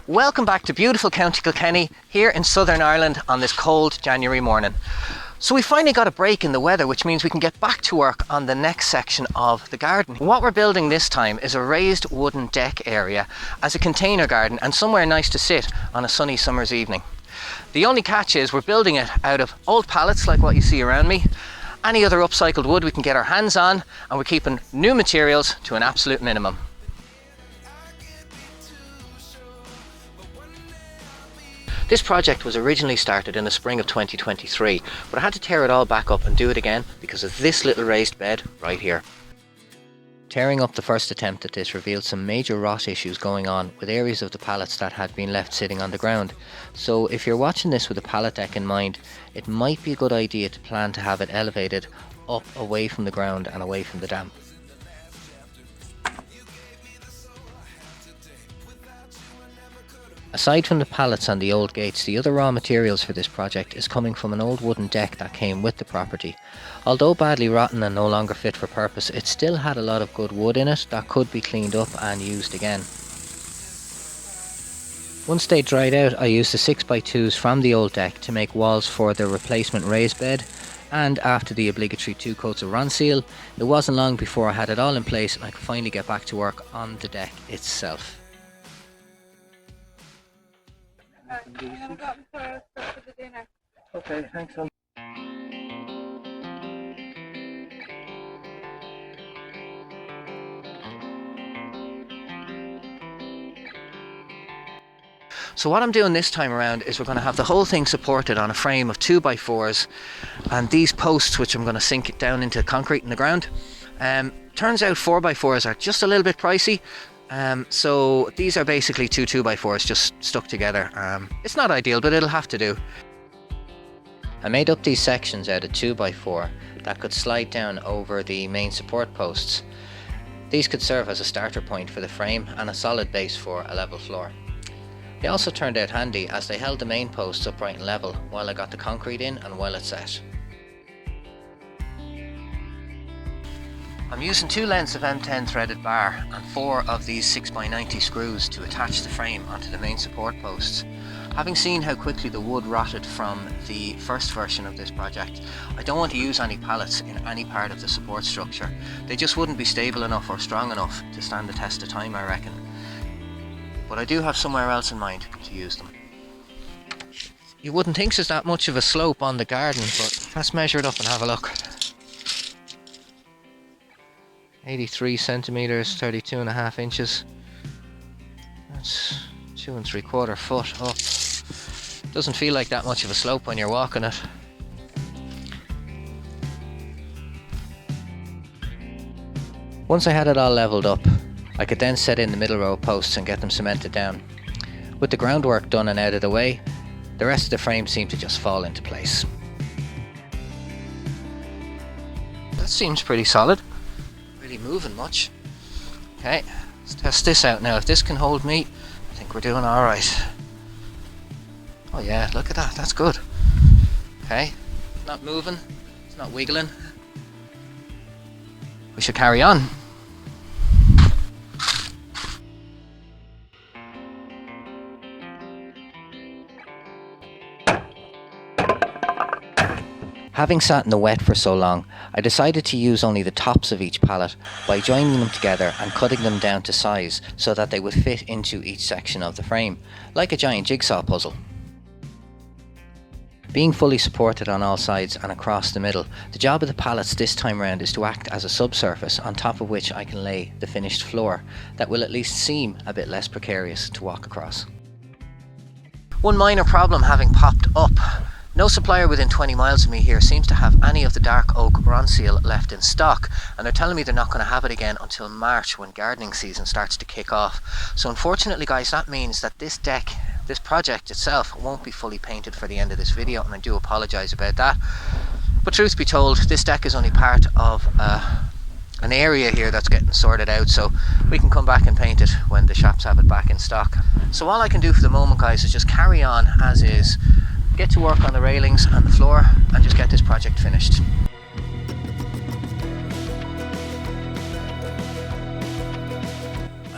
Welcome back to beautiful County Kilkenny, here in Southern Ireland on this cold January morning. So we finally got a break in the weather, which means we can get back to work on the next section of the garden. What we're building this time is a raised wooden deck area as a container garden and somewhere nice to sit on a sunny summer's evening. The only catch is we're building it out of old pallets like what you see around me, any other upcycled wood we can get our hands on, and we're keeping new materials to an absolute minimum. This project was originally started in the spring of 2023, but I had to tear it all back up and do it again because of this little raised bed right here. Tearing up the first attempt at this revealed some major rot issues going on with areas of the pallets that had been left sitting on the ground. So if you're watching this with a pallet deck in mind, it might be a good idea to plan to have it elevated up away from the ground and away from the damp. Aside from the pallets and the old gates, the other raw materials for this project is coming from an old wooden deck that came with the property. Although badly rotten and no longer fit for purpose, it still had a lot of good wood in it that could be cleaned up and used again. Once they dried out, I used the 6x2s from the old deck to make walls for the replacement raised bed, and after the obligatory 2 coats of Ronseal, it wasn't long before I had it all in place and I could finally get back to work on the deck itself. I'm gonna go up for the dinner. Okay, thanks. So what I'm doing this time around is we're going to have the whole thing supported on a frame of 2x4s, and these posts, which I'm going to sink down into concrete in the ground. Turns out 4x4s are just a little bit pricey. So these are basically two 2x4s just stuck together. It's not ideal, but it'll have to do. I made up these sections out of 2x4 that could slide down over the main support posts. These could serve as a starter point for the frame and a solid base for a level floor. They also turned out handy as they held the main posts upright and level while I got the concrete in and while it set. I'm using 2 lengths of M10 threaded bar and 4 of these 6x90 screws to attach the frame onto the main support posts. Having seen how quickly the wood rotted from the first version of this project, I don't want to use any pallets in any part of the support structure. They just wouldn't be stable enough or strong enough to stand the test of time, I reckon. But I do have somewhere else in mind to use them. You wouldn't think there's that much of a slope on the garden, but let's measure it up and have a look. 83 centimeters, 32.5 inches. That's 2 3/4 foot up. Doesn't feel like that much of a slope when you're walking it. Once I had it all leveled up, I could then set in the middle row of posts and get them cemented down. With the groundwork done and out of the way, the rest of the frame seemed to just fall into place. That seems pretty solid. Really moving much. Okay, let's test this out now. If this can hold me, I think we're doing alright. Oh yeah, look at that, that's good. Okay, it's not moving, it's not wiggling. We should carry on. Having sat in the wet for so long, I decided to use only the tops of each pallet by joining them together and cutting them down to size so that they would fit into each section of the frame, like a giant jigsaw puzzle. Being fully supported on all sides and across the middle, the job of the pallets this time round is to act as a subsurface on top of which I can lay the finished floor that will at least seem a bit less precarious to walk across. One minor problem having popped up. No supplier within 20 miles of me here seems to have any of the dark oak Ronseal left in stock, and they're telling me they're not going to have it again until March when gardening season starts to kick off. So unfortunately guys, that means that this project itself won't be fully painted for the end of this video, and I do apologise about that. But truth be told, this deck is only part of an area here that's getting sorted out, so we can come back and paint it when the shops have it back in stock. So all I can do for the moment guys is just carry on as is, get to work on the railings and the floor and just get this project finished.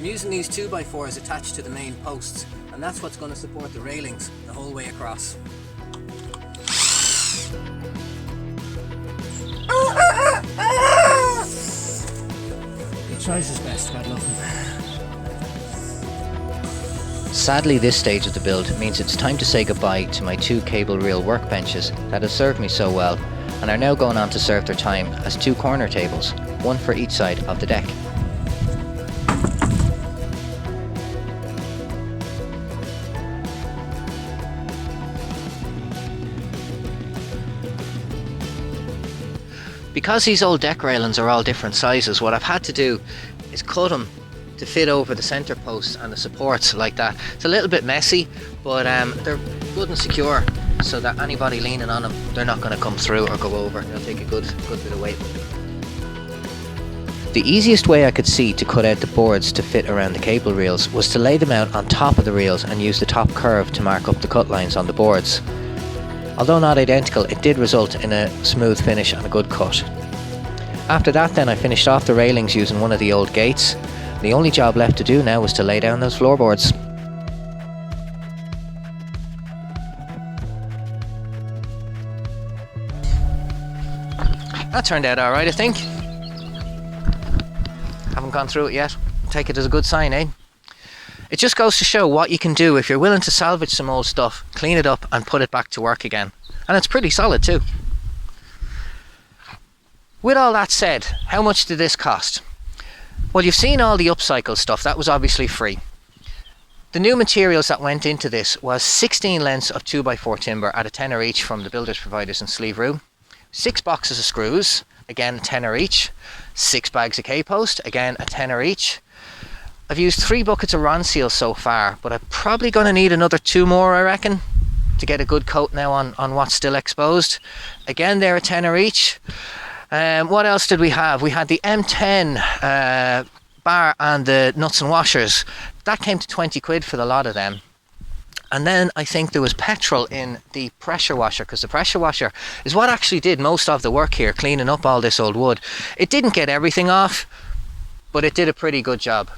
I'm using these 2x4s attached to the main posts, and that's what's going to support the railings the whole way across. He tries his best, God love him. Sadly, this stage of the build means it's time to say goodbye to my 2 cable reel workbenches that have served me so well, and are now going on to serve their time as 2 corner tables, one for each side of the deck. Because these old deck railings are all different sizes, what I've had to do is cut them to fit over the centre posts and the supports like that. It's a little bit messy, but they're good and secure, so that anybody leaning on them, they're not going to come through or go over. They'll take a good bit of weight. The easiest way I could see to cut out the boards to fit around the cable reels was to lay them out on top of the reels and use the top curve to mark up the cut lines on the boards. Although not identical, it did result in a smooth finish and a good cut. After that then I finished off the railings using one of the old gates. The only job left to do now was to lay down those floorboards. That turned out alright, I think. Haven't gone through it yet. Take it as a good sign, eh? It just goes to show what you can do if you're willing to salvage some old stuff, clean it up and put it back to work again. And it's pretty solid too. With all that said, how much did this cost? Well, you've seen all the upcycle stuff, that was obviously free. The new materials that went into this was 16 lengths of 2x4 timber at a tenner each from the builders providers in Sleeve, 6 boxes of screws, again a tenner each, 6 bags of K-post, again a tenner each. I've used 3 buckets of Ronseal so far, but I'm probably going to need another 2 more, I reckon, to get a good coat now on what's still exposed. Again, they're a tenner each. What else did we have? We had the M10 bar and the nuts and washers. That came to 20 quid for the lot of them. And then I think there was petrol in the pressure washer, because the pressure washer is what actually did most of the work here, cleaning up all this old wood. It didn't get everything off, but it did a pretty good job.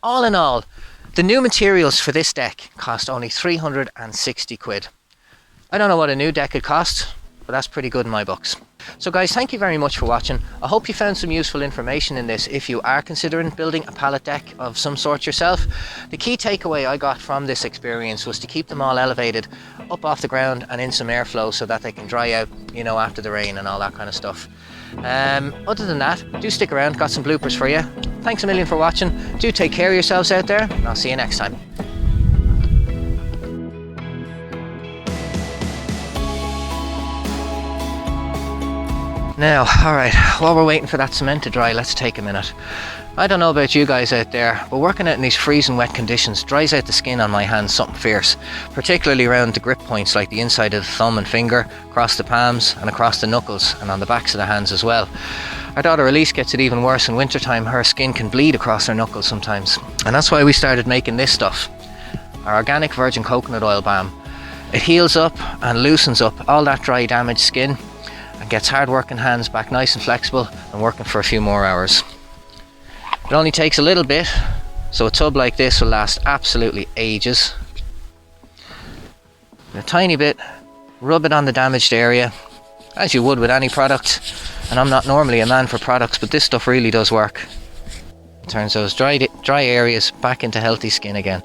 All in all, the new materials for this deck cost only 360 quid. I don't know what a new deck could cost, but that's pretty good in my books. So guys, thank you very much for watching. I hope you found some useful information in this if you are considering building a pallet deck of some sort yourself. The key takeaway I got from this experience was to keep them all elevated up off the ground and in some airflow so that they can dry out, you know, after the rain and all that kind of stuff. Other than that, do stick around, got some bloopers for you. Thanks a million for watching. Do take care of yourselves out there, and I'll see you next time. Now, alright, while we're waiting for that cement to dry, let's take a minute. I don't know about you guys out there, but working out in these freezing wet conditions dries out the skin on my hands something fierce, particularly around the grip points like the inside of the thumb and finger, across the palms and across the knuckles and on the backs of the hands as well. Our daughter Elise gets it even worse in wintertime. Her skin can bleed across her knuckles sometimes, and that's why we started making this stuff, our organic virgin coconut oil balm. It heals up and loosens up all that dry damaged skin and gets hard working hands back nice and flexible and working for a few more hours. It only takes a little bit, so a tub like this will last absolutely ages. A tiny bit, rub it on the damaged area as you would with any product, and I'm not normally a man for products, but this stuff really does work. It turns those dry areas back into healthy skin again.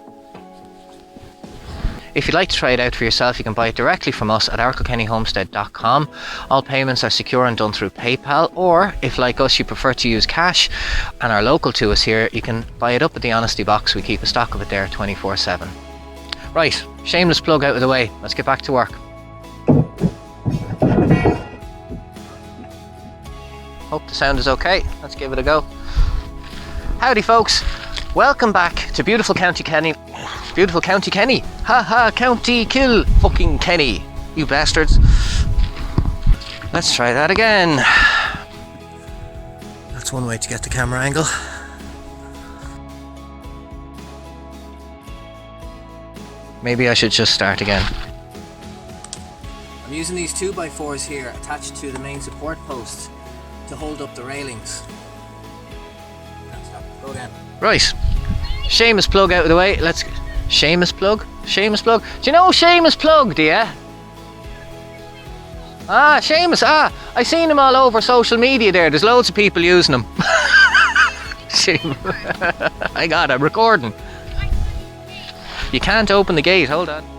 If you'd like to try it out for yourself, you can buy it directly from us at arklekennyhomestead.com. All payments are secure and done through PayPal, or if like us you prefer to use cash and are local to us here, you can buy it up at the Honesty Box. We keep a stock of it there 24/7. Right, shameless plug out of the way, let's get back to work. Hope the sound is okay, let's give it a go. Howdy folks, welcome back to beautiful County Kenny. Beautiful County Kenny. Ha, County Kill fucking Kenny, you bastards. Let's try that again. That's one way to get the camera angle. Maybe I should just start again. I'm using these 2x4s here attached to the main support posts to hold up the railings. Go again. Right. Seamus Plug out of the way. Let's. Seamus Plug? Seamus Plug? Do you know Seamus Plug, do you? Ah, Seamus. Ah, I seen him all over social media there. There's loads of people using him. I got it. I'm recording. You can't open the gate. Hold on.